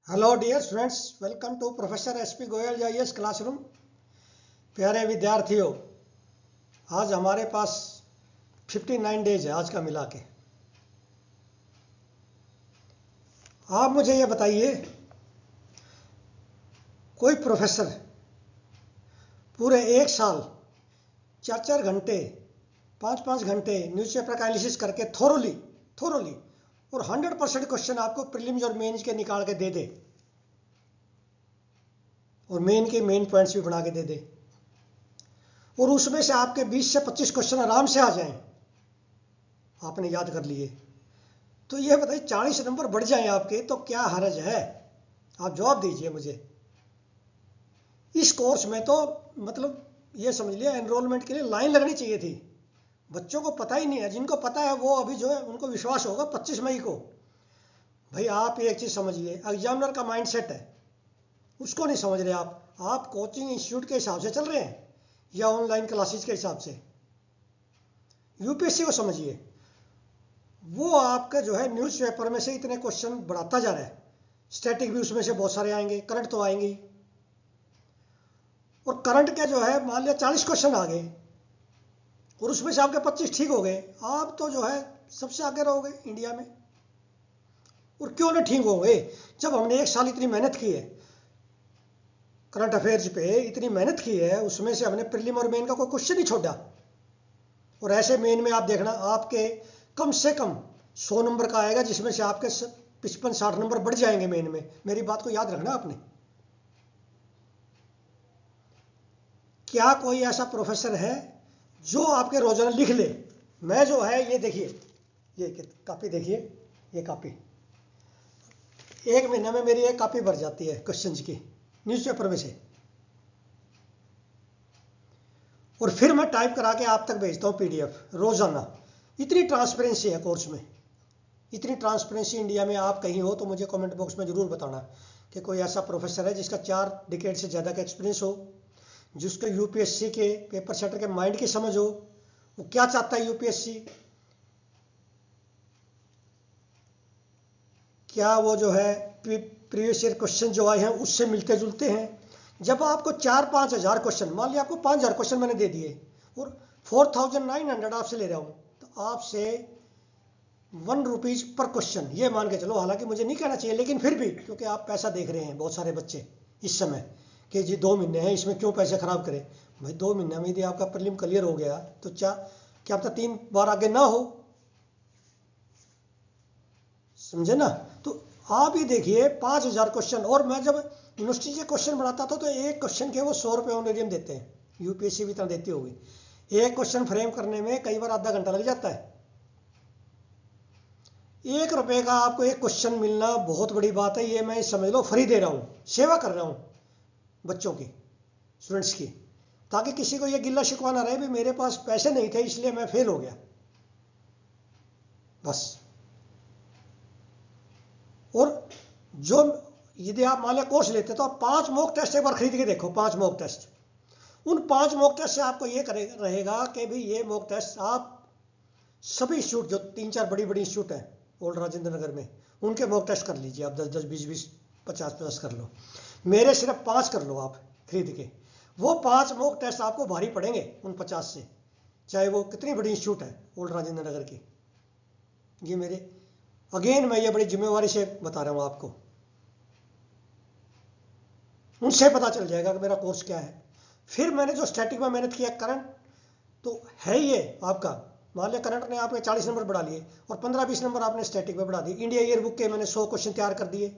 Hello dear students, welcome to professor SP Goyal IAS classroom. प्यारे विद्यार्थियों, आज हमारे पास 59 डेज है आज का मिला के। आप मुझे ये बताइए, कोई प्रोफेसर पूरे एक साल 4-4 घंटे 5-5 घंटे न्यूज़पेपर का एनालिसिस करके थोरोली और 100% क्वेश्चन आपको प्रीलिम्स और मेंस के निकाल के दे दे और मेन के मेन पॉइंट्स भी बना के दे दे और उसमें से आपके 20 से 25 क्वेश्चन आराम से आ जाएं, आपने याद कर लिए, तो यह बताइए 40 नंबर बढ़ जाएं आपके, तो क्या हर्ज है? आप जवाब दीजिए मुझे। इस कोर्स में तो मतलब ये समझ लिया, एनरोलमेंट के लिए लाइन लगनी चाहिए थी। बच्चों को पता ही नहीं है, जिनको पता है वो अभी जो है उनको विश्वास होगा 25 मई को। भाई आप एक चीज़ समझिए, एग्जामिनर का माइंडसेट है, उसको नहीं समझ रहे आप कोचिंग इंस्टीट्यूट के हिसाब से चल रहे हैं या ऑनलाइन क्लासेस के हिसाब से। यूपीएससी को समझिए, वो आपका जो है न्यूज़पेपर में से इतने क्वेश्चन बढ़ाता जा रहा है। स्टैटिक भी उसमें से बहुत सारे आएंगे, करंट तो आएंगे ही, और करंट के जो है मान लिया 40 क्वेश्चन आ गए और उसमें से आपके 25 ठीक हो गए, आप तो जो है सबसे आगे रहोगे इंडिया में। और क्यों ना ठीक हो गए, जब हमने एक साल इतनी मेहनत की है, करंट अफेयर्स पे इतनी मेहनत की है, उसमें से हमने प्रीलिम और मेन का कोई क्वेश्चन नहीं छोड़ा। और ऐसे मेन में आप देखना, आपके कम से कम 100 नंबर का आएगा, जिसमें से आपके 55-60 नंबर बढ़ जाएंगे मेन में। मेरी बात को याद रखना आपने। क्या कोई ऐसा प्रोफेसर है जो आपके रोजाना लिख ले? मैं जो है ये देखिए, ये कॉपी देखिए, ये कॉपी एक महीने में मेरी एक कॉपी भर जाती है क्वेश्चंस की न्यूज़पेपर में से, और फिर मैं टाइप करा के आप तक भेजता हूँ पीडीएफ रोजाना। इतनी ट्रांसपेरेंसी है कोर्स में, इतनी ट्रांसपेरेंसी इंडिया में आप कहीं हो तो मुझे कमेंट बॉक्स में जरूर बताना कि कोई ऐसा प्रोफेसर है जिसका 4 डिकेड से ज़्यादा का एक्सपीरियंस हो, जिसको यूपीएससी के पेपर सेटर के माइंड की समझ हो, वो क्या चाहता है यूपीएससी, क्या वो जो है प्रीवियस ईयर क्वेश्चन जो आए हैं उससे मिलते जुलते हैं। जब आपको 4-5 हज़ार क्वेश्चन, मान लिया आपको 5,000 क्वेश्चन मैंने दे दिए और 4,900 आपसे ले रहा हूँ, तो आपसे 1 रुपीज़ पर क्वेश्चन, ये मान के चलो, हालांकि मुझे नहीं कहना चाहिए लेकिन फिर भी, क्योंकि आप पैसा देख रहे हैं बहुत सारे बच्चे इस समय कि जी 2 महीने हैं, इसमें क्यों पैसे खराब करें। भाई 2 महीने में यदि आपका प्रीलिम क्लियर हो गया तो क्या पता 3 बार आगे ना हो, समझे ना। तो आप ही देखिए 5,000 क्वेश्चन, और मैं जब यूनिवर्सिटी से क्वेश्चन बनाता था तो एक क्वेश्चन के वो 100 रुपये ऑनरेरियम देते हैं, यूपीएससी भी इतना देती होगी। एक क्वेश्चन फ्रेम करने में कई बार आधा घंटा लग जाता है। 1 रुपये का आपको एक क्वेश्चन मिलना बहुत बड़ी बात है। ये मैं समझ लो फ्री दे रहा हूँ, सेवा कर रहा हूँ बच्चों की, स्टूडेंट्स की, ताकि किसी को ये गिल्ला शिकवा ना रहे भी मेरे पास पैसे नहीं थे इसलिए मैं फेल हो गया, बस। और जो यदि आप मान लिया कोर्स लेते तो आप 5 मॉक टेस्ट एक बार खरीद के देखो, 5 मॉक टेस्ट। उन 5 मॉक टेस्ट से आपको ये रहेगा कि भाई ये मॉक टेस्ट आप सभी इंस्टीट्यूट, जो 3-4 बड़ी बड़ी इंस्टीट्यूट हैं ओल्ड राजेंद्र नगर में, उनके मॉक टेस्ट कर लीजिए आप। 10-10, 20-20, 50-50 कर लो, मेरे सिर्फ 5 कर लो आप खरीद के। वो 5 मॉक टेस्ट आपको भारी पड़ेंगे उन 50 से, चाहे वो कितनी बड़ी इंस्टीट्यूट है ओल्ड राजेंद्र नगर की। ये मेरे अगेन मैं ये बड़ी जिम्मेवारी से बता रहा हूँ आपको, उनसे पता चल जाएगा कि मेरा कोर्स क्या है। फिर मैंने जो स्टैटिक में मेहनत किया, करंट तो है ये आपका, मान लिया करंट ने आपने 40 नंबर बढ़ा लिए और 15-20 नंबर आपने स्टैटिक में बढ़ा दिए। इंडिया ईयर बुक के मैंने 100 क्वेश्चन तैयार कर दिए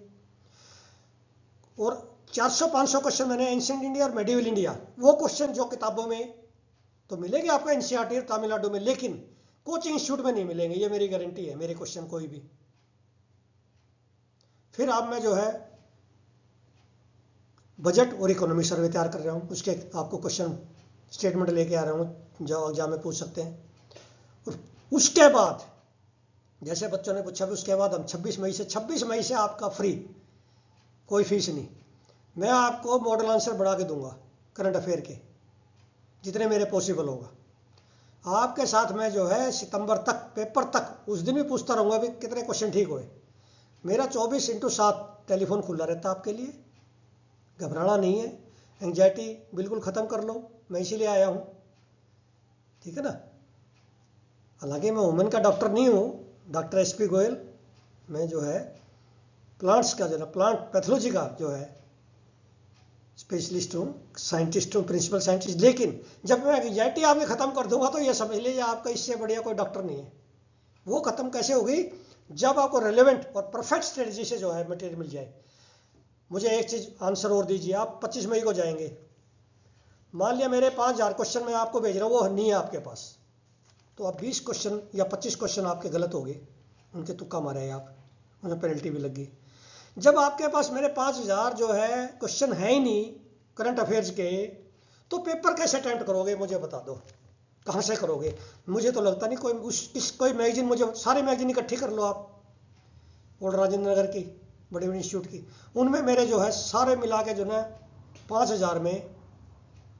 और 400-500 क्वेश्चन मैंने एंशिएंट इंडिया और मेडिवल इंडिया, वो क्वेश्चन जो किताबों में तो मिलेंगे आपको एनसीईआरटी और तमिलनाडु में, लेकिन कोचिंग इंस्टीट्यूट में नहीं मिलेंगे, ये मेरी गारंटी है, मेरे क्वेश्चन कोई भी। फिर अब मैं जो है बजट और इकोनॉमी सर्वे तैयार कर रहा हूँ, उसके आपको क्वेश्चन स्टेटमेंट लेके आ रहा हूँ जो एग्जाम में पूछ सकते हैं। और उसके बाद जैसे बच्चों ने पूछा, उसके बाद हम 26 मई से आपका फ्री, कोई फीस नहीं, मैं आपको मॉडल आंसर बढ़ा के दूंगा करंट अफेयर के, जितने मेरे पॉसिबल होगा। आपके साथ मैं जो है सितंबर तक, पेपर तक, उस दिन भी पूछता रहूँगा भी कितने क्वेश्चन ठीक हुए। मेरा 24/7 टेलीफोन खुला रहता है आपके लिए, घबराना नहीं है, एंजाइटी बिल्कुल ख़त्म कर लो, मैं इसीलिए आया हूँ, ठीक है ना। हालांकि मैं वुमेन का डॉक्टर नहीं हूँ, डॉक्टर SP गोयल, मैं जो है प्लांट्स का जो है प्लांट पैथोलॉजी का जो है स्पेशलिस्ट हूँ, साइंटिस्ट हूँ, प्रिंसिपल साइंटिस्ट। लेकिन जब मैं एंजाइटी आपकी ख़त्म कर दूंगा तो ये समझ लीजिए आपका इससे बढ़िया कोई डॉक्टर नहीं है। वो ख़त्म कैसे होगी? जब आपको रेलेवेंट और परफेक्ट स्ट्रेटजी से जो है मटेरियल मिल जाए। मुझे एक चीज़ आंसर और दीजिए, आप 25 मई को जाएंगे, मान लिया मेरे 5000 क्वेश्चन मैं आपको भेज रहा हूँ, वो नहीं है आपके पास, तो आप 20 क्वेश्चन या 25 क्वेश्चन आपके गलत हो गए, उनके तुक्का मारे आप, उन्हें पेनल्टी भी लगी। जब आपके पास मेरे 5000 जो है क्वेश्चन है ही नहीं करंट अफेयर्स के, तो पेपर कैसे अटेम्प्ट करोगे? मुझे बता दो, कहाँ से करोगे? मुझे तो लगता नहीं कोई मैगजीन, मुझे सारी मैगजीन इकट्ठी कर लो आप, ओल्ड राजेंद्र नगर की, बड़ी बड़ी इंस्टीट्यूट की, उनमें मेरे जो है सारे मिला के जो ना 5000 में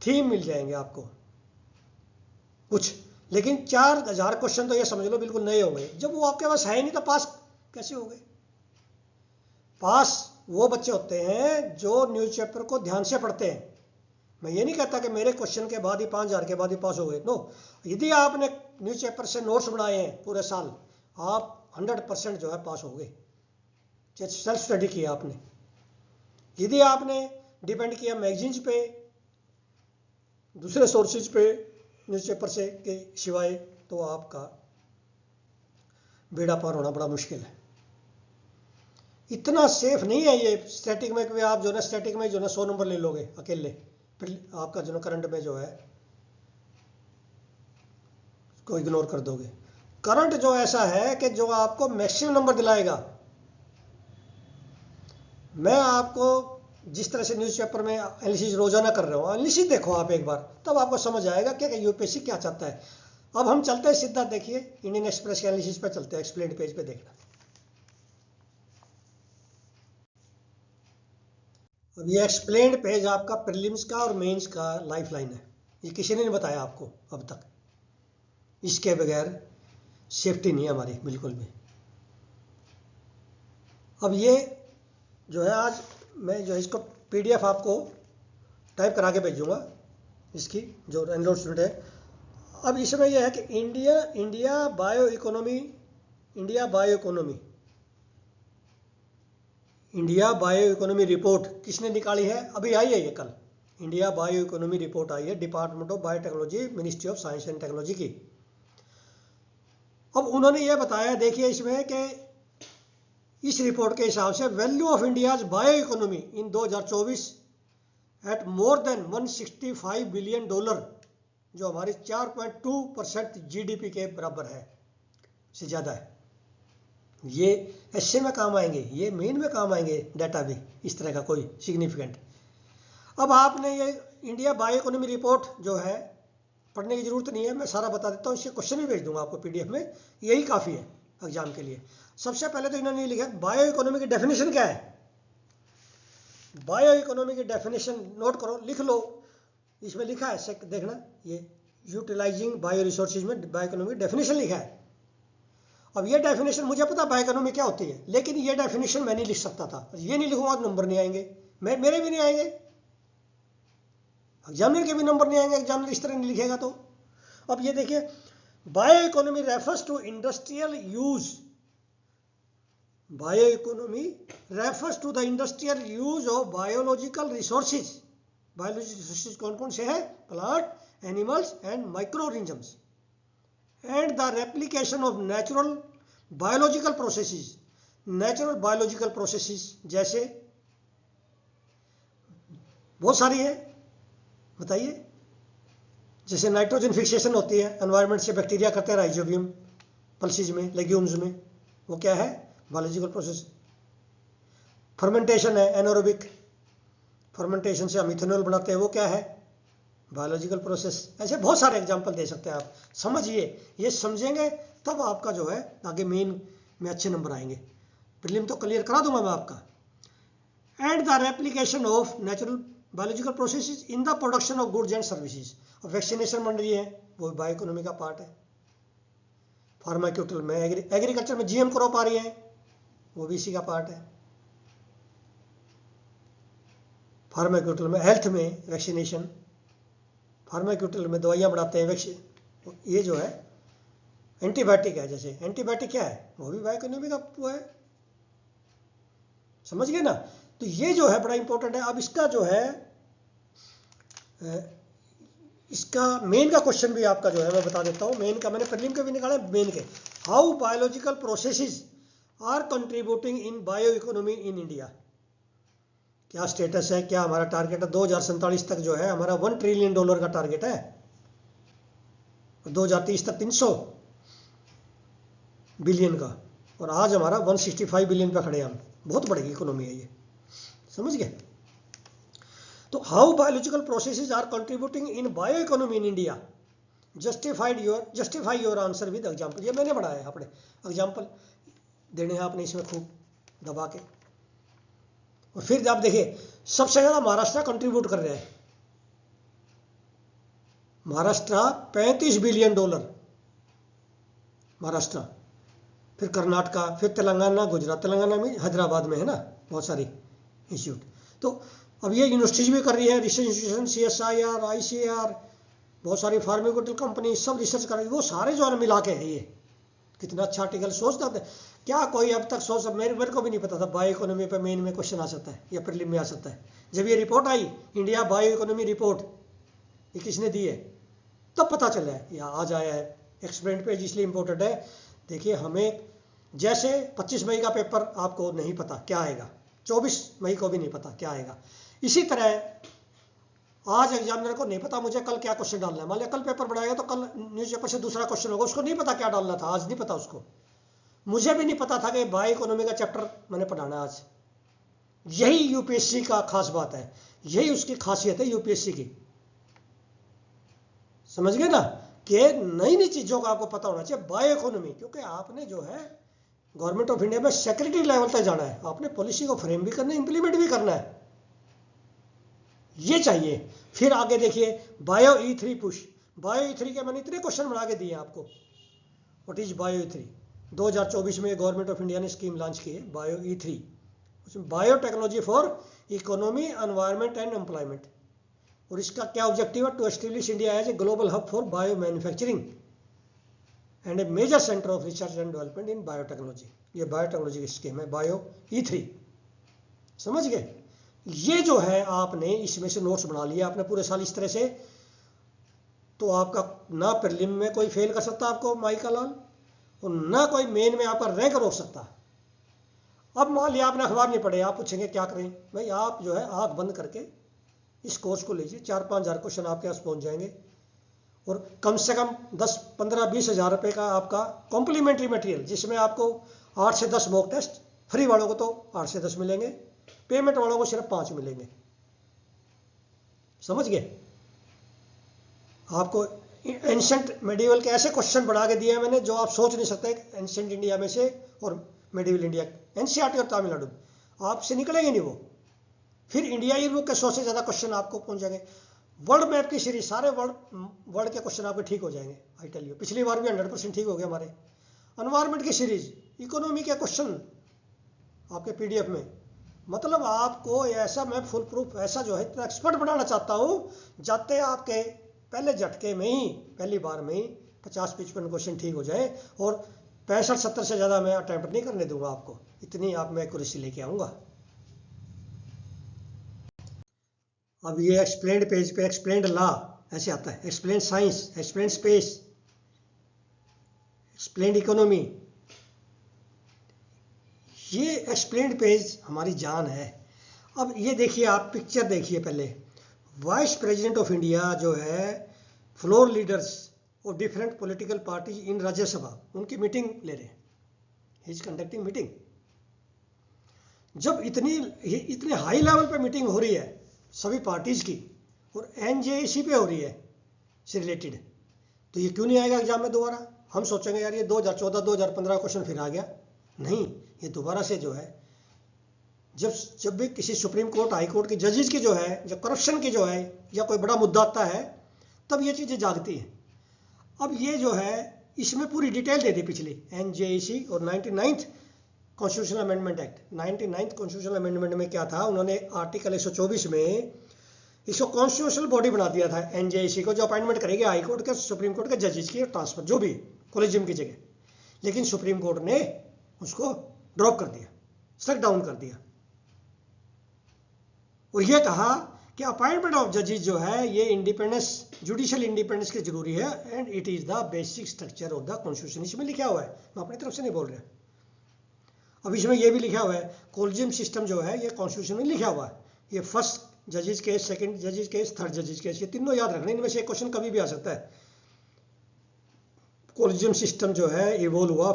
थीम मिल जाएंगे आपको कुछ। लेकिन 4000 क्वेश्चन तो ये समझ लो बिल्कुल नए होंगे। जब वो आपके पास है ही नहीं तो पास कैसे हो गए? पास वो बच्चे होते हैं जो न्यूज़पेपर को ध्यान से पढ़ते हैं। मैं ये नहीं कहता कि मेरे क्वेश्चन के बाद ही 5000 के बाद ही पास हो गए, नो। यदि आपने न्यूज़पेपर से नोट्स बनाए हैं पूरे साल, आप 100% जो है पास हो गए, सेल्फ स्टडी किया आपने। यदि आपने डिपेंड किया मैगजीन्स पे, दूसरे सोर्सेज पे न्यूज़पेपर से के सिवाय, तो आपका बेड़ा पार होना बड़ा मुश्किल है। इतना सेफ नहीं है ये स्टैटिक में कि आप जो ना स्टैटिक में जो ना 100 नंबर ले लोगे अकेले, फिर आपका जो ना करंट में जो है को इग्नोर कर दोगे। करंट जो ऐसा है कि जो आपको मैक्सिमम नंबर दिलाएगा। मैं आपको जिस तरह से न्यूज़पेपर में एनालिसिस रोजाना कर रहा हूँ, एनालिसिस देखो आप एक बार, तब आपको समझ आएगा कि यूपीएससी क्या चाहता है। अब हम चलते हैं सीधा, देखिए इंडियन एक्सप्रेस के एनालिसिस पे चलते हैं, एक्सप्लेन्ड पेज पे देखना। अब ये एक्सप्लेन्ड पेज आपका प्रीलिम्स का और मेंस का लाइफलाइन है, ये किसी ने नहीं बताया आपको अब तक। इसके बगैर सेफ्टी नहीं है हमारी बिल्कुल भी। अब ये जो है आज मैं जो इसको PDF आपको टाइप करा के भेजूंगा, इसकी जो एनरोल स्टूडेंट है। अब इसमें यह है कि इंडिया बायो इकोनॉमी रिपोर्ट किसने निकाली है? अभी आई है ये कल, इंडिया बायो इकोनॉमी रिपोर्ट आई है, department of biotechnology, ministry of science and technology की। अब उन्होंने ये बताया, देखिए इसमें कि इस रिपोर्ट के हिसाब से value of India's bio economy in 2024 at more than $165 billion, जो हमारी 4.2% GDP के बराबर है, से ज़्यादा है। ये ऐसे में काम आएंगे, ये मेन में काम आएंगे डाटा भी इस तरह का कोई सिग्निफिकेंट। अब आपने ये इंडिया बायो इकोनॉमी रिपोर्ट जो है पढ़ने की जरूरत नहीं है, मैं सारा बता देता हूँ, इसके क्वेश्चन भी भेज दूंगा आपको PDF में, यही काफ़ी है एग्जाम के लिए। सबसे पहले तो इन्होंने लिखा बायो इकोनॉमी की डेफिनेशन क्या है। बायो इकोनॉमी की डेफिनेशन नोट करो, लिख लो, इसमें लिखा है, देखना, ये यूटिलाइजिंग बायो रिसोर्सेज में बायो इकोनॉमी की डेफिनेशन लिखा है। अब ये डेफिनेशन मुझे पता बायो इकोनॉमी क्या होती है, लेकिन ये डेफिनेशन मैं नहीं लिख सकता था। ये नहीं लिखूंगा तो नंबर नहीं आएंगे, मेरे भी नहीं आएंगे, एग्जामिनर के भी नंबर नहीं आएंगे, एग्जामिनर इस तरह नहीं लिखेगा तो। अब ये देखिए, bio economy refers to industrial use, bio economy refers to the industrial use of biological resources. Biological resources कौन कौन से हैं? Plant, animals and micro organisms, and the replication of natural biological processes. Natural biological processes जैसे बहुत सारी है, बताइए। जैसे नाइट्रोजन फिक्सेशन होती है, एनवायरनमेंट से बैक्टीरिया करते हैं राइजोबियम पल्सीज में, लेग्यूम्स में, वो क्या है? Biological process. फर्मेंटेशन है, एनारोबिक फर्मेंटेशन से हम इथेनॉल बनाते हैं, वो क्या है? Biological process. ऐसे बहुत सारे एग्जांपल दे सकते हैं आप, समझिए, ये समझेंगे तब आपका जो है आगे मेन में अच्छे नंबर आएंगे। प्रीलिम तो क्लियर करा दूंगा मैं आपका। And the replication of natural biological processes in the production of goods and services. और वैक्सीनेशन बन रही है, वो बायो इकोनॉमी का पार्ट है। फार्माक्यूटिकल में, एग्रीकल्चर में GM क्रॉप आ रही है, वो भी इसी का पार्ट है। फार्माक्यूटिकल में, हेल्थ में वैक्सीनेशन, फार्माक्यूटिकल में दवाइयाँ बनाते हैं, वैक्सीन, ये जो है एंटीबायोटिक है। जैसे एंटीबायोटिक क्या है, वो भी बायोइकोनॉमी का वो है, समझ गए ना। तो ये जो है बड़ा इंपॉर्टेंट है। अब इसका जो है इसका मेन का क्वेश्चन भी आपका जो है मैं बता देता हूँ। मेन का मैंने प्रीलिम के भी निकाला, मेन के, how biological processes are contributing in bio economy in India. क्या स्टेटस है, क्या हमारा टारगेट है। 2047 तक जो है हमारा $1 ट्रिलियन का टारगेट है, 2030 तक 300 बिलियन का, और आज हमारा 165 बिलियन पे खड़े हैं हम। बहुत बड़ी इकोनॉमी है ये, समझ गए। तो how biological processes are contributing in bio economy in India, justify your answer with example. ये मैंने बढ़ाया है, अपने एग्जांपल देने हैं आपने इसमें खूब दबा के। और फिर आप देखिए सबसे ज्यादा महाराष्ट्र कंट्रीब्यूट कर रहा है, महाराष्ट्र $35 बिलियन, महाराष्ट्र, फिर कर्नाटका, फिर तेलंगाना, गुजरात, तेलंगाना में हैदराबाद में है ना बहुत सारी इंस्टीट्यूट। तो अब ये यूनिवर्सिटीज भी कर रही है, रिसर्च इंस्टीट्यूशन, CSIR, ICAR, बहुत सारी फार्मास्यूटिकल कंपनी सब रिसर्च कर रही है। वो सारे जो है मिला के है ये। कितना अच्छा आर्टिकल, सोचता था क्या कोई अब तक सोच, मेरे को भी नहीं पता था बायो इकोनॉमी पे मेन में क्वेश्चन आ सकता है या प्रीलिम में आ सकता है। जब ये रिपोर्ट आई, इंडिया बायो इकोनॉमी रिपोर्ट, ये किसने दी है, तब पता चला है, यहाँ आज आया है। एक्सप्लेन पेज इसलिए इंपॉर्टेंट है। देखिए हमें जैसे 25 मई का पेपर आपको नहीं पता क्या आएगा, 24 मई को भी नहीं पता क्या आएगा, इसी तरह आज एग्जामिनर को नहीं पता मुझे कल क्या क्वेश्चन डालना है। मान लिया कल पेपर बनाएगा तो कल न्यूज़पेपर से दूसरा क्वेश्चन होगा, उसको नहीं पता क्या डालना था, आज नहीं पता उसको। मुझे भी नहीं पता था कि बायो इकोनॉमी का चैप्टर मैंने पढ़ाना आज। यही यूपीएससी का खास बात है, यही उसकी खासियत है यूपीएससी की, समझ गए ना, कि नई नई चीजों का आपको पता होना चाहिए बायो इकोनॉमी। क्योंकि आपने जो है गवर्नमेंट ऑफ इंडिया में सेक्रेटरी लेवल तक जाना है, आपने पॉलिसी को फ्रेम भी करना है, इंप्लीमेंट भी करना है, ये चाहिए। फिर आगे देखिए bio E3 push, bio E3 के मैंने इतने क्वेश्चन बना के दिए आपको। व्हाट इज बायो E3, 2024 में गवर्नमेंट ऑफ इंडिया ने स्कीम लॉन्च की है बायो E3, उसमें biotechnology for economy, environment and employment. और इसका क्या ऑब्जेक्टिव है, to establish India as a global hub for bio manufacturing and a major centre of research and development in biotechnology. ये biotechnology की scheme है bio E3, समझ गए। ये जो है आपने इसमें से नोट्स बना लिया आपने पूरे साल इस तरह से, तो आपका ना प्रीलिम में कोई फेल कर सकता आपको माइका लाल, और ना कोई मेन में आपका रैंक रोक सकता। अब मान लिया आपने अखबार नहीं पढ़े, आप पूछेंगे क्या करें भाई, आप जो है आंख बंद करके इस कोर्स को लीजिए, 4-5 हज़ार क्वेश्चन आपके पास पहुंच जाएंगे, और कम से कम 10, 15, 20 हज़ार रुपये का आपका कॉम्प्लीमेंट्री मटेरियल, जिसमें आपको 8 से 10 मॉक टेस्ट, फ्री वालों को तो 8 से 10 मिलेंगे, पेमेंट वालों को सिर्फ 5 मिलेंगे, समझ गए। आपको एंशिएंट मेडिवल के ऐसे क्वेश्चन बना के दिए हैं मैंने जो आप सोच नहीं सकते। एंशिएंट इंडिया में से और मेडिवल इंडिया, NCERT और तमिलनाडु आपसे निकलेंगे नहीं वो। फिर इंडिया ई बुक के 100 से ज़्यादा क्वेश्चन आपको पहुंच जाएंगे। वर्ल्ड मैप की सीरीज, सारे वर्ल्ड के क्वेश्चन आपके ठीक हो जाएंगे, आई टेल यू। पिछली बार भी 100% ठीक हो गया हमारे। एनवायरमेंट की सीरीज, इकोनॉमी के क्वेश्चन आपके PDF में, मतलब आपको ऐसा मैं फुल प्रूफ ऐसा जो है इतना एक्सपर्ट बनाना चाहता हूँ, जाते आपके पहले झटके में ही, पहली बार में ही 50-55 क्वेश्चन ठीक हो जाए, और 65-70 से ज़्यादा मैं अटैम्प्ट नहीं करने दूंगा आपको, इतनी आप मैं एक्यूरेसी लेके आऊँगा। अब ये एक्सप्लेन्ड पेज पे एक्सप्लेन्ड लॉ ऐसे आता है, explain science, explain space, explained economy, ये एक्सप्लेन्ड पेज हमारी जान है। अब ये देखिए आप पिक्चर देखिए पहले, वाइस प्रेसिडेंट ऑफ इंडिया जो है, floor leaders of different political parties in Rajya Sabha, उनकी मीटिंग ले रहे हैं, ही इज कंडक्टिंग मीटिंग। जब इतने हाई लेवल पे मीटिंग हो रही है सभी पार्टीज की, और NJAC पे हो रही है से रिलेटेड, तो ये क्यों नहीं आएगा एग्जाम में दोबारा। हम सोचेंगे यार ये 2014-2015 क्वेश्चन फिर आ गया, नहीं, ये दोबारा से जो है, जब भी किसी सुप्रीम कोर्ट, हाई कोर्ट की जजेस की जो है, जब करप्शन की जो है या कोई बड़ा मुद्दा आता है, तब ये चीज़ें जागती हैं। अब ये जो है इसमें पूरी डिटेल दे दी पिछली NJAC और 99th constitutional amendment act, 99th constitutional amendment में क्या था, उन्होंने आर्टिकल 124 में इसको कॉन्स्टिट्यूशनल बॉडी बना दिया था, एनजेसी को, जो अपॉइंटमेंट करेगी हाई कोर्ट के, सुप्रीम कोर्ट के जजेस की ट्रांसफर, जो भी कोलेजियम की जगह। लेकिन सुप्रीम कोर्ट ने उसको ड्रॉप कर दिया, स्ट्रक डाउन कर दिया, और यह कहा कि अपॉइंटमेंट ऑफ जजेस जो है ये इंडिपेंडेंस, जुडिशियल इंडिपेंडेंस की जरूरी है, and it is the basic structure of the constitution. इसमें लिखा हुआ है, मैं अपनी तरफ से नहीं बोल रहा। अब इसमें यह भी लिखा हुआ है, कोलेजियम सिस्टम जो है ये कॉन्स्टिट्यूशन में लिखा हुआ है, ये फर्स्ट जजेस केस, सेकंड जजेस केस, थर्ड जजेस केस, ये तीनों याद रखना, इनमें से एक क्वेश्चन कभी भी आ सकता है। कोलेजियम सिस्टम जो है इवॉल्व हुआ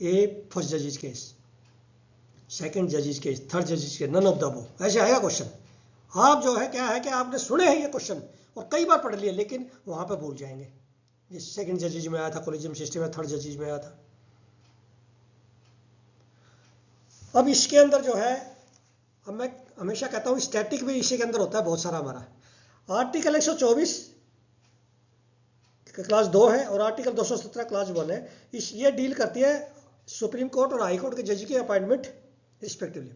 ए फर्स्ट जजेस केस, सेकंड जजेस केस, थर्ड जजेस case, none of the above, ऐसे आएगा क्वेश्चन। आप जो है क्या है कि आपने सुने हैं ये क्वेश्चन और कई बार पढ़ लिए, लेकिन वहां पे भूल जाएंगे। ये सेकंड जजेस में आया था कोलेजियम सिस्टम में, थर्ड जजेस में आया था। अब इसके अंदर जो है, अब मैं हमेशा कहता हूं स्टैटिक भी इसी के अंदर होता है बहुत सारा हमारा। आर्टिकल 124 क्लास 2 है और आर्टिकल 217 क्लास 1 है। ये डील करती है सुप्रीम कोर्ट और हाई कोर्ट के जज की अपॉइंटमेंट रिस्पेक्टिवली।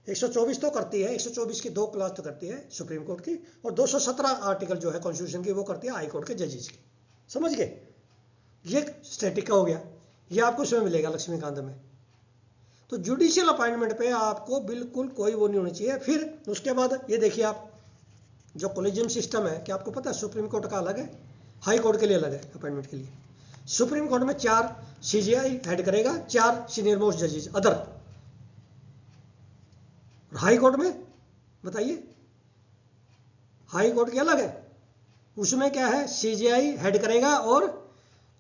124 तो करती है, 124 की 2 क्लास तो करती है सुप्रीम कोर्ट की, और 217 आर्टिकल जो है कॉन्स्टिट्यूशन की वो करती है हाई कोर्ट के जजेस की। समझ गए? ये स्टैटिक का हो गया, ये आपको इसमें मिलेगा लक्ष्मीकांत में। तो जुडिशियल अपॉइंटमेंट पे आपको बिल्कुल कोई वो नहीं होनी चाहिए। फिर उसके बाद ये देखिए आप, जो कोलेजियम सिस्टम है, क्या आपको पता है सुप्रीम कोर्ट का अलग है, हाई कोर्ट के लिए अलग है अपॉइंटमेंट के लिए। सुप्रीम कोर्ट में 4 सीजीआई हेड करेगा, 4 सीनियर मोस्ट जजेस अदर। हाई कोर्ट में बताइए, हाई कोर्ट के अलग है, उसमें क्या है, सीजीआई हेड करेगा और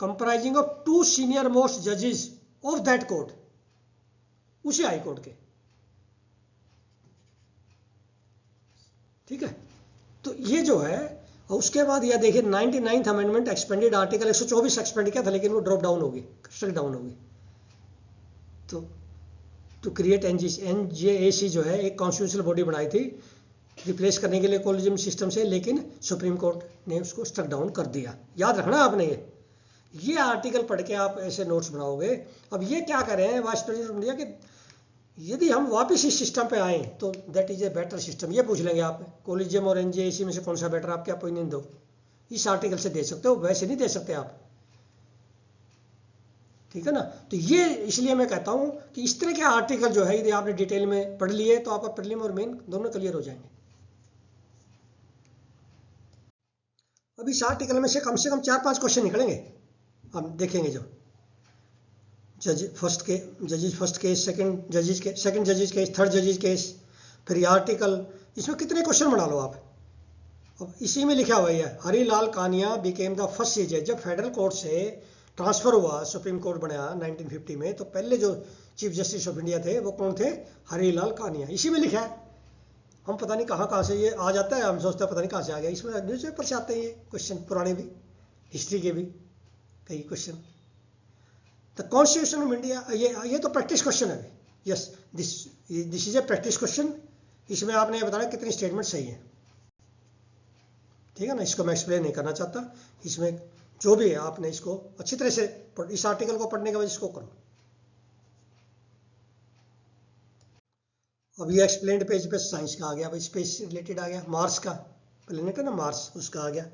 कंप्राइजिंग ऑफ 2 सीनियर मोस्ट जजेस ऑफ दैट कोर्ट, उसी हाई कोर्ट के। ठीक है, तो ये जो है, और उसके बाद यह देखिए 99th amendment expanded article 124 expand किया था, लेकिन वो ड्रॉप डाउन होगी, स्ट्रिक डाउन होगी। तो क्रिएट एनजेएसी जो है एक कॉन्स्टिट्यूशनल बॉडी बनाई थी रिप्लेस करने के लिए कोलेजियम सिस्टम से, लेकिन सुप्रीम कोर्ट ने उसको स्ट्रक डाउन कर दिया। याद रखना आपने ये आर्टिकल पढ़ के आप ऐसे नोट्स बनाओगे। अब ये क्या कर रहे हैं वाइस प्रेसिडेंट ऑफ इंडिया कि यदि हम वापस इस सिस्टम पे आए तो that is a better system. ये पूछ लेंगे आप, कोलेजियम और एनजेएसी में से कौन सा बेटर, आप क्या ओपिनियन दो। इस आर्टिकल से दे सकते हो, वैसे नहीं दे सकते आप। ठीक है ना, तो ये इसलिए मैं कहता हूं कि इस तरह के आर्टिकल जो है यदि आपने डिटेल में पढ़ लिए तो आपका प्रीलिम और मेन दोनों क्लियर हो जाएंगे। अब इस आर्टिकल में से कम 4-5 क्वेश्चन निकलेंगे, हम देखेंगे। जो जजेस फर्स्ट केस, सेकंड जजेस केस, थर्ड जजेस केस, फिर ये आर्टिकल, इसमें कितने क्वेश्चन बना लो आप। अब इसी में लिखा हुआ है, Harilal Kania became the first CJ. जब फेडरल कोर्ट से ट्रांसफर हुआ, सुप्रीम कोर्ट बनाया 1950 में, तो पहले जो चीफ जस्टिस ऑफ इंडिया थे वो कौन थे, हरिलाल कानिया। इसी में लिखा है, हम पता नहीं कहाँ से ये आ जाता है, हम सोचते हैं पता नहीं कहाँ से आ गया। इसमें न्यूज़पेपर से आते हैं ये क्वेश्चन, पुराने भी, हिस्ट्री के भी कई question. The constitution of India, ये तो प्रैक्टिस क्वेश्चन है। Yes, this is a practice question. इसमें आपने ये बताना कितनी स्टेटमेंट सही है। ठीक है ना, इसको मैं एक्सप्लेन नहीं करना चाहता। इसमें जो भी है आपने इसको अच्छी तरह से इस आर्टिकल को पढ़ने के बाद इसको करो। अब ये एक्सप्लेन्ड पेज पे साइंस का आ गया, अब स्पेस से रिलेटेड आ गया, मार्स का प्लेनेट है ना मार्स, उसका आ गया।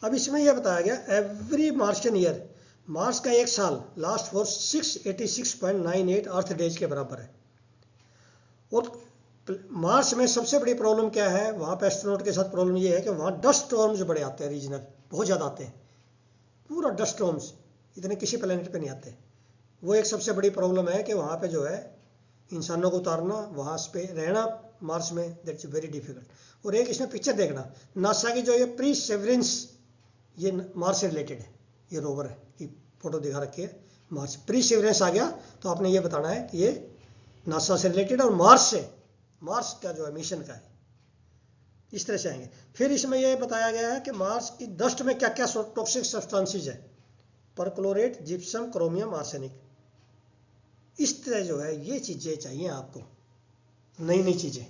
अब इसमें यह बताया गया एवरी मार्शियन ईयर, मार्स का एक साल लास्ट फॉर 686.98 अर्थ डेज के बराबर है। और मार्स में सबसे बड़ी प्रॉब्लम क्या है, वहाँ पे एस्ट्रोनॉट के साथ प्रॉब्लम ये है कि वहाँ डस्ट स्टॉर्म्स बड़े आते हैं, रीजनल बहुत ज़्यादा आते हैं, पूरा डस्ट स्टॉर्म्स इतने किसी प्लेनेट पे नहीं आते। वो एक सबसे बड़ी प्रॉब्लम है कि वहाँ पे जो है इंसानों को उतारना, वहाँ पे रहना मार्स में, दैट्स वेरी डिफिकल्ट। और एक इसमें पिक्चर देखना, नासा की जो ये परसिवरेंस, ये मार्स से रिलेटेड है, ये रोवर है, ये फोटो दिखा रखी है मार्स। परसिवरेंस आ गया तो आपने ये बताना है कि ये नासा से रिलेटेड और मार्स का जो है मिशन का है। इस तरह से आएंगे। फिर इसमें यह बताया गया है कि मार्स की डस्ट में क्या क्या टॉक्सिक सब्सटेंसेस है, परक्लोरेट, जिप्सम, क्रोमियम, आर्सेनिक। इस तरह जो है ये चीजें चाहिए आपको, नई नई चीजें।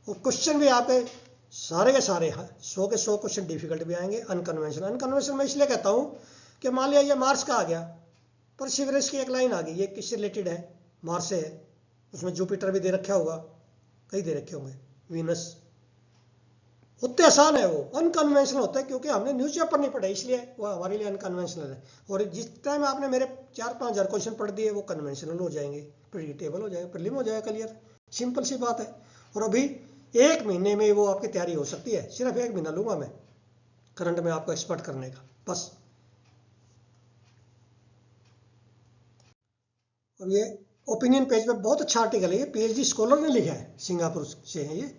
और क्वेश्चन भी आपके सारे के सारे 100 के 100 क्वेश्चन डिफिकल्ट भी आएंगे, अनकन्वेंशनल मैं इसलिए कहता हूं कि मान लिया ये मार्स का आ गया, परसिवरेंस की एक लाइन आ गई, ये किससे रिलेटेड है, मार्स से है, उसमें जुपिटर भी दे रखा होगा, कई दे रखे होंगे, वीनस। उतने आसान है वो, अनकन्वेंशनल होता है क्योंकि हमने न्यूज़पेपर नहीं पढ़ा, इसलिए वो हमारे लिए अनकन्वेंशनल है। और जिस टाइम आपने मेरे 4-5 हज़ार क्वेश्चन पढ़ दिए वो कन्वेंशनल हो जाएंगे, प्रिडिक्टेबल हो जाएगा, प्रीलिम हो जाएगा क्लियर, सिंपल सी बात है। और अभी 1 महीने में वो आपकी तैयारी हो सकती है, सिर्फ 1 महीना लूंगा मैं करंट में आपको एक्सपर्ट करने का बस। और ये ओपिनियन पेज पे बहुत अच्छा आर्टिकल है, ये पीएचडी स्कॉलर ने लिखा है, सिंगापुर से है ये,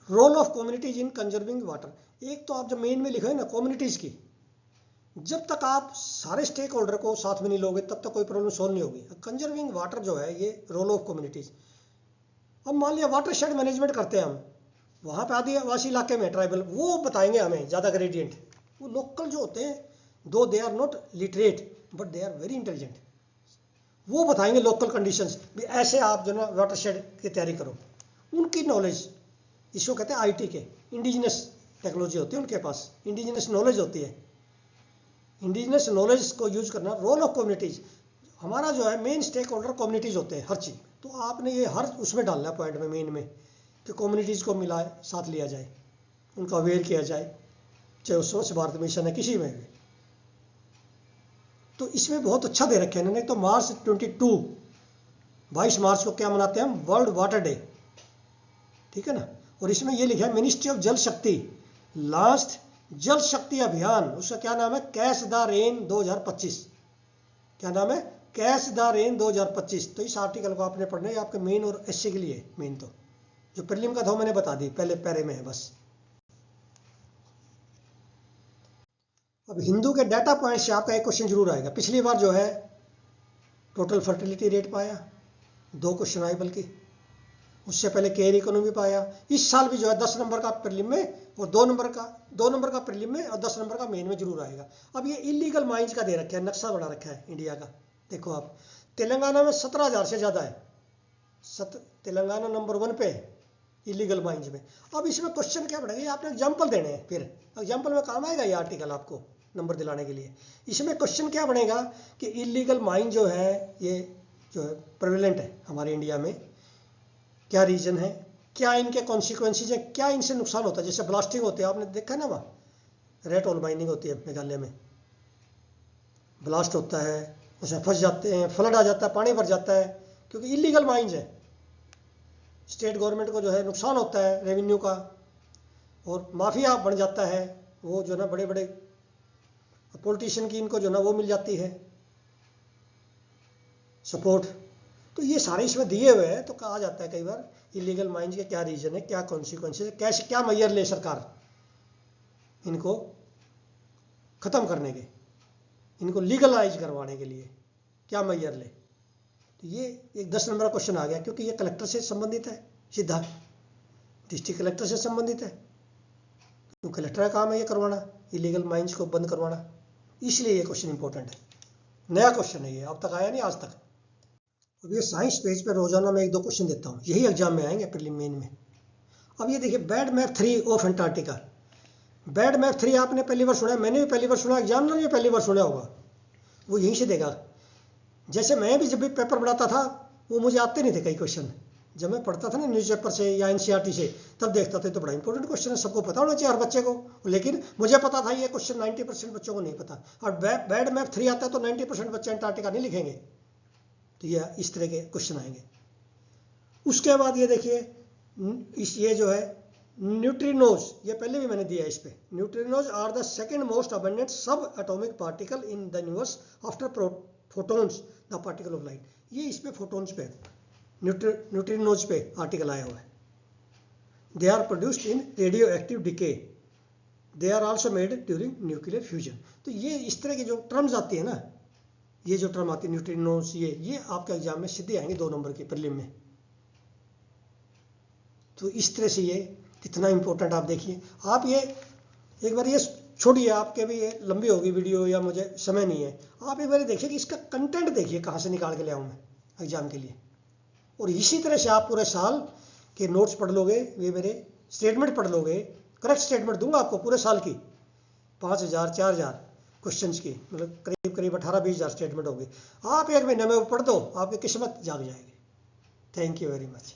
role of communities in conserving water. एक तो आप जब मेन में लिखो है ना कम्युनिटीज की, जब तक आप सारे स्टेक होल्डर को साथ में नहीं लोगे तब तक कोई प्रॉब्लम सॉल्व नहीं होगी। कंजर्विंग वाटर जो है ये रोल ऑफ कम्युनिटीज। अब मान लिया वाटर शेड मैनेजमेंट करते हैं हम, वहाँ पे आदिवासी इलाके में ट्राइबल, वो बताएंगे हमें ज़्यादा ग्रेडियंट। वो लोकल जो होते हैं, though they are not literate but they are very intelligent, वो बताएंगे लोकल कंडीशंस भी, ऐसे आप जो ना वाटर शेड की तैयारी करो। उनकी नॉलेज, इसको कहते हैं आईटी के, इंडिजिनस टेक्नोलॉजी होती है उनके पास, इंडिजिनस नॉलेज होती है। इंडिजिनस नॉलेज को यूज करना, रोल ऑफ कम्युनिटीज। हमारा जो है मेन स्टेक होल्डर कम्युनिटीज होते हैं हर चीज़, तो आपने ये हर उसमें डालना है पॉइंट में, मेन में, कि कम्युनिटीज़ को मिलाए, साथ लिया जाए, उनका अवेयर किया जाए, चाहे वो स्वच्छ भारत मिशन है किसी में भी। तो इसमें बहुत अच्छा दे रखे हैं इन्होंने। तो मार्च 22 मार्च को क्या मनाते हैं हम, वर्ल्ड वाटर डे, ठीक है ना। और इसमें ये लिखा है मिनिस्ट्री ऑफ जल शक्ति लास्ट जल शक्ति अभियान, उसका क्या नाम है, कैच द रेन 2025। क्या नाम है, कैच द रेन 2025। तो इस आर्टिकल को आपने पढ़ना है, आपके मेन और एससी के लिए। मेन तो जो प्रीलिम का था मैंने बता दी, पहले पैरे में है बस। अब हिंदू के डाटा पॉइंट से आपका एक क्वेश्चन जरूर आएगा। पिछली बार जो है टोटल फर्टिलिटी रेट पाया, 2 क्वेश्चन आए, बल्कि उससे पहले केयर इकोनॉमी पाया। इस साल भी जो है 10 नंबर का प्रीलिम में और 2 नंबर का प्रीलिम में और 10 नंबर का मेन में जरूर आएगा। अब ये इलीगल माइंस का दे रखा है, नक्शा बना रखा है इंडिया का। देखो आप, तेलंगाना में 17,000 से ज़्यादा है, तेलंगाना नंबर 1 पे इलीगल माइंस में। अब इसमें क्वेश्चन क्या बढ़ेगा, ये आपने एग्जाम्पल देने हैं, फिर एग्जाम्पल में काम आएगा ये आर्टिकल आपको नंबर दिलाने के लिए। इसमें क्वेश्चन क्या बनेगा कि इलीगल माइन जो है ये जो है प्रेवलेंट है हमारे इंडिया में, क्या रीजन है, क्या इनके कॉन्सिक्वेंसेज है, क्या इनसे नुकसान होता है। जैसे ब्लास्टिंग होती है, आपने देखा ना, वहाँ रेड होल माइनिंग होती है मेघालय में, ब्लास्ट होता है, उसमें फंस जाते हैं, फ्लड आ जाता है, पानी भर जाता है, क्योंकि इलीगल माइंस है। स्टेट गवर्नमेंट को जो है नुकसान होता है रेवेन्यू का, और माफिया बन जाता है वो जो ना, बड़े बड़े पॉलिटिशियन की इनको जो ना वो मिल जाती है सपोर्ट। तो ये सारे इसमें दिए हुए हैं। तो कहा जाता है कई बार इलीगल माइंस के क्या रीजन है, क्या कॉन्सिक्वेंसेज है, कैसे क्या मैयर ले सरकार इनको खत्म करने के, इनको लीगलाइज करवाने के लिए क्या मैयर ले। तो ये एक 10 नंबर का क्वेश्चन आ गया, क्योंकि ये कलेक्टर से संबंधित है, सीधा डिस्ट्रिक्ट कलेक्टर से संबंधित है। तो कलेक्टर का काम है ये करवाना, इलीगल माइंस को बंद करवाना, इसलिए ये क्वेश्चन इंपॉर्टेंट है। नया क्वेश्चन है ये, अब तक आया नहीं आज तक। अब ये साइंस पेज पर रोजाना मैं 1-2 क्वेश्चन देता हूँ, यही एग्जाम में आएंगे प्रीलिम मेन में। अब ये देखिए, bad map 3 of Antarctica. Bad map 3 आपने पहली बार सुना है, मैंने भी पहली बार सुना, एग्जामिनर ने भी पहली बार सुना होगा, वो यहीं से देगा। जैसे मैं भी जब भी पेपर पढ़ाता था, वो मुझे आते नहीं थे कई क्वेश्चन, जब मैं पढ़ता था ना न्यूज़पेपर से या एनसीईआरटी से, तब देखता था तो बड़ा इंपॉर्टेंट क्वेश्चन है, सबको पता होना चाहिए हर बच्चे को। लेकिन मुझे पता था ये क्वेश्चन 90% बच्चों को नहीं पता। और बैड मैप 3 आता है तो 90% बच्चे एंटार्क्टिका नहीं लिखेंगे। तो ये इस तरह के क्वेश्चन आएंगे। उसके बाद ये देखिए, ये जो है न्यूट्रिनोज, ये पहले भी मैंने दिया है इस पे। Neutrinos are the second most abundant sub atomic particle in the universe after photons the particle of light. ये इस पे फोटोन्स पे, न्यूट्रिनोज पे आर्टिकल आया हुआ है। They are produced in radioactive decay, they are also made during nuclear fusion. तो ये इस तरह की जो टर्म्स आती है ना, ये जो टर्म आती है न्यूट्रिनोज, ये आपके एग्जाम में सीधे आएंगे 2 नंबर के प्रीलिम में। तो इस तरह से ये कितना इंपॉर्टेंट आप देखिए। आप ये एक बार ये छोड़िए, आपके भी ये लंबी होगी वीडियो या मुझे समय नहीं है, आप एक बार देखिए कि इसका कंटेंट देखिए कहाँ से निकाल के ले आऊँ मैं एग्जाम के लिए। और इसी तरह से आप पूरे साल के नोट्स पढ़ लोगे, ये मेरे स्टेटमेंट पढ़ लोगे, करेक्ट स्टेटमेंट दूंगा आपको पूरे साल की 5,000 4,000, क्वेश्चंस की, मतलब करीब करीब 18-20 हज़ार स्टेटमेंट होगी। आप एक महीने में पढ़ दो, आपकी किस्मत जाग जाएगी। Thank you very much.